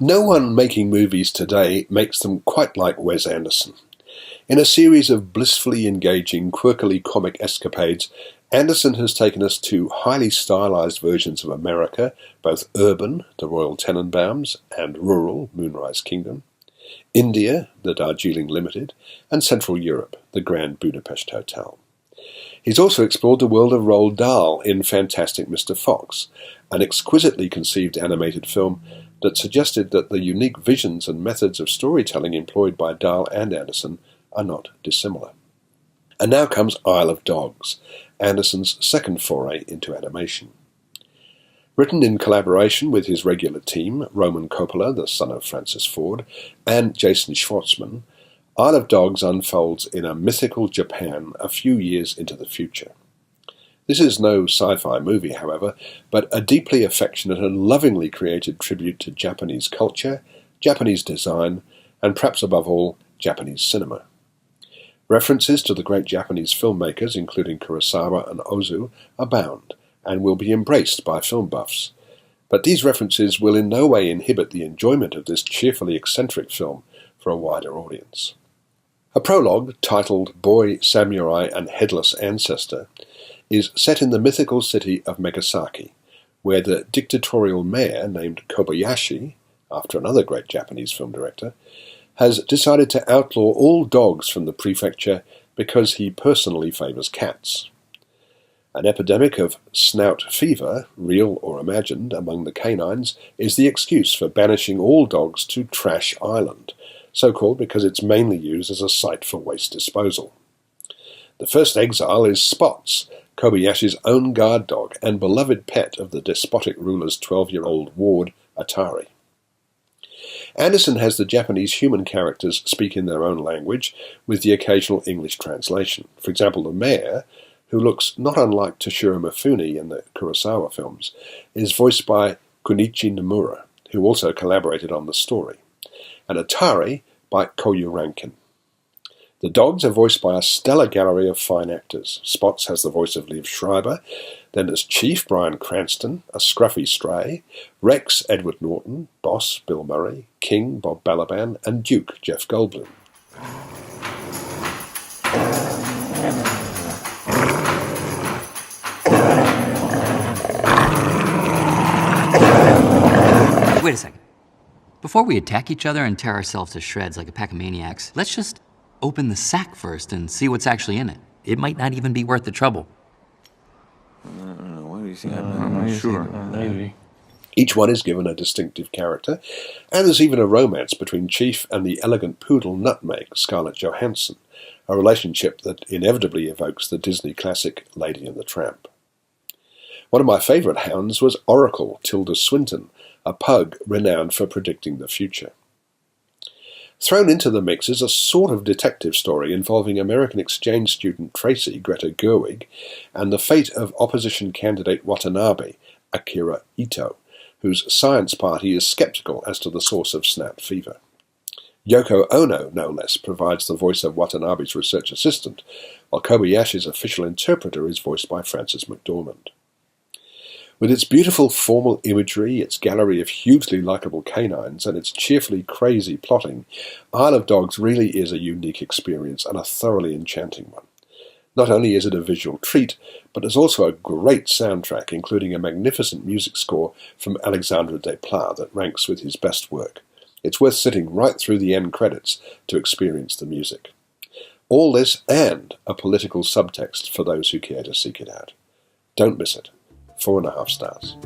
No one making movies today makes them quite like Wes Anderson. In a series of blissfully engaging, quirkily comic escapades, Anderson has taken us to highly stylized versions of America, both urban, the Royal Tenenbaums, and rural, Moonrise Kingdom, India, the Darjeeling Limited, and Central Europe, the Grand Budapest Hotel. He's also explored the world of Roald Dahl in Fantastic Mr. Fox, an exquisitely conceived animated film that suggested that the unique visions and methods of storytelling employed by Dahl and Anderson are not dissimilar. And now comes Isle of Dogs, Anderson's second foray into animation. Written in collaboration with his regular team, Roman Coppola, the son of Francis Ford, and Jason Schwartzman, Isle of Dogs unfolds in a mythical Japan a few years into the future. This is no sci-fi movie, however, but a deeply affectionate and lovingly created tribute to Japanese culture, Japanese design, and perhaps above all, Japanese cinema. References to the great Japanese filmmakers, including Kurosawa and Ozu, abound and will be embraced by film buffs. But these references will in no way inhibit the enjoyment of this cheerfully eccentric film for a wider audience. A prologue, titled Boy, Samurai, and Headless Ancestor, is set in the mythical city of Megasaki, where the dictatorial mayor named Kobayashi, after another great Japanese film director, has decided to outlaw all dogs from the prefecture because he personally favours cats. An epidemic of snout fever, real or imagined, among the canines is the excuse for banishing all dogs to Trash Island, so called because it's mainly used as a site for waste disposal. The first exile is Spots, Kobayashi's own guard dog and beloved pet of the despotic ruler's 12-year-old ward, Atari. Anderson has the Japanese human characters speak in their own language, with the occasional English translation. For example, the mayor, who looks not unlike Toshiro Mifune in the Kurosawa films, is voiced by Kunichi Nomura, who also collaborated on the story, and Atari by Koyu Rankin. The dogs are voiced by a stellar gallery of fine actors. Spots has the voice of Liev Schreiber, then there's Chief Bryan Cranston, a scruffy stray, Rex Edward Norton, Boss Bill Murray, King Bob Balaban, and Duke Jeff Goldblum. Wait a second. Before we attack each other and tear ourselves to shreds like a pack of maniacs, let's just open the sack first and see what's actually in it. It might not even be worth the trouble. What do you think? I'm not sure. Maybe. Each one is given a distinctive character, and there's even a romance between Chief and the elegant poodle Nutmeg, Scarlett Johansson, a relationship that inevitably evokes the Disney classic Lady and the Tramp. One of my favourite hounds was Oracle, Tilda Swinton, a pug renowned for predicting the future. Thrown into the mix is a sort of detective story involving American exchange student Tracy, Greta Gerwig, and the fate of opposition candidate Watanabe, Akira Ito, whose science party is skeptical as to the source of snout fever. Yoko Ono, no less, provides the voice of Watanabe's research assistant, while Kobayashi's official interpreter is voiced by Frances McDormand. With its beautiful formal imagery, its gallery of hugely likeable canines, and its cheerfully crazy plotting, Isle of Dogs really is a unique experience and a thoroughly enchanting one. Not only is it a visual treat, but there's also a great soundtrack, including a magnificent music score from Alexandre Desplat that ranks with his best work. It's worth sitting right through the end credits to experience the music. All this and a political subtext for those who care to seek it out. Don't miss it. 4.5 stars.